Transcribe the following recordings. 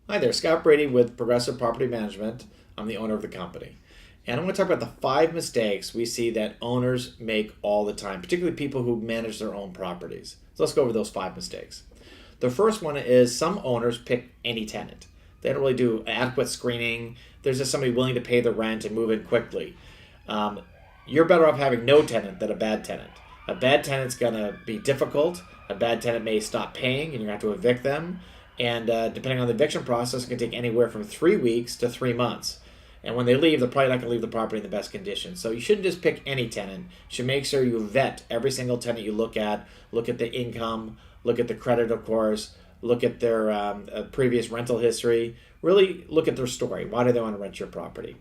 Hi there, Scott Brady with Progressive Property Management. I'm the owner of the company. And I'm going to talk about the 5 mistakes we see that owners make all the time, particularly people who manage their own properties. So let's go over those 5 mistakes. The first one is some owners pick any tenant. They don't really do adequate screening. There's just somebody willing to pay the rent and move in quickly. You're better off having no tenant than a bad tenant. A bad tenant's going to be difficult. A bad tenant may stop paying and you're going to have to evict them. And depending on the eviction process, it can take anywhere from 3 weeks to 3 months. And when they leave, they're probably not going to leave the property in the best condition. So you shouldn't just pick any tenant. You should make sure you vet every single tenant you look at. Look at the income, look at the credit, of course, look at their previous rental history. Really look at their story. Why do they want to rent your property?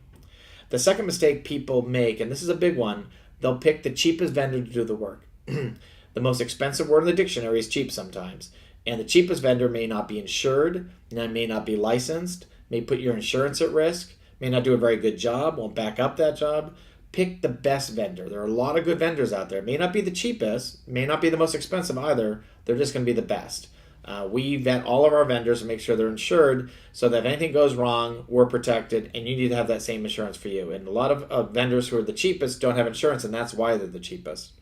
The second mistake people make, and this is a big one, they'll pick the cheapest vendor to do the work. The most expensive word in the dictionary is cheap sometimes. And the cheapest vendor may not be insured, and may not be licensed, may put your insurance at risk, may not do a very good job, won't back up that job. Pick the best vendor. There are a lot of good vendors out there. May not be the cheapest, may not be the most expensive either. They're just going to be the best. We vet all of our vendors and make sure they're insured so that if anything goes wrong, we're protected, and you need to have that same insurance for you. And a lot of vendors who are the cheapest don't have insurance, and that's why they're the cheapest.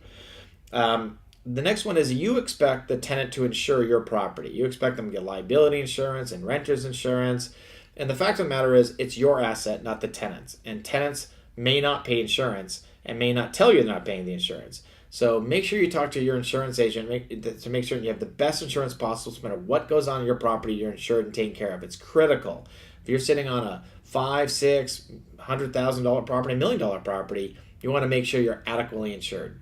The next one is you expect the tenant to insure your property. You expect them to get liability insurance and renter's insurance. And the fact of the matter is it's your asset, not the tenant's. And tenants may not pay insurance and may not tell you they're not paying the insurance. So make sure you talk to your insurance agent to make sure you have the best insurance possible. No matter what goes on in your property, you're insured and taken care of. It's critical. If you're sitting on a $5, $6, $100,000 property, $1 million property, you want to make sure you're adequately insured.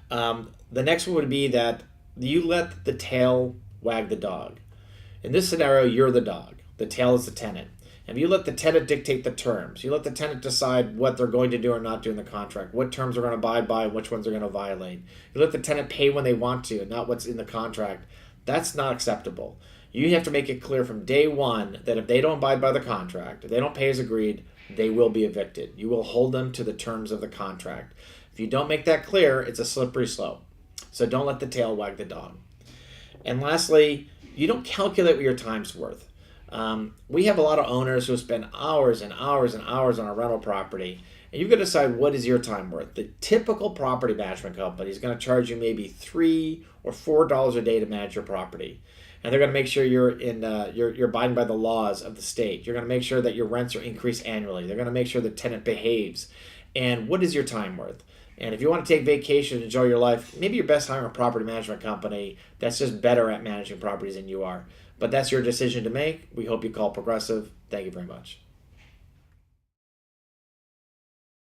The next one would be that you let the tail wag the dog. In this scenario, you're the dog. The tail is the tenant. And you let the tenant dictate the terms. You let the tenant decide what they're going to do or not do in the contract, what terms they're going to abide by and which ones they're going to violate. You let the tenant pay when they want to and not what's in the contract. That's not acceptable. You have to make it clear from day one that if they don't abide by the contract, if they don't pay as agreed, they will be evicted. You will hold them to the terms of the contract. If you don't make that clear, it's a slippery slope. So don't let the tail wag the dog. And lastly, you don't calculate what your time's worth. We have a lot of owners who spend hours and hours and hours on a rental property, and you've got to decide what is your time worth. The typical property management company is going to charge you maybe $3 or $4 a day to manage your property. And they're going to make sure you're abiding by the laws of the state. You're going to make sure that your rents are increased annually. They're going to make sure the tenant behaves. And what is your time worth? And if you want to take vacation and enjoy your life, maybe you're best hiring a property management company that's just better at managing properties than you are. But that's your decision to make. We hope you call Progressive. Thank you very much.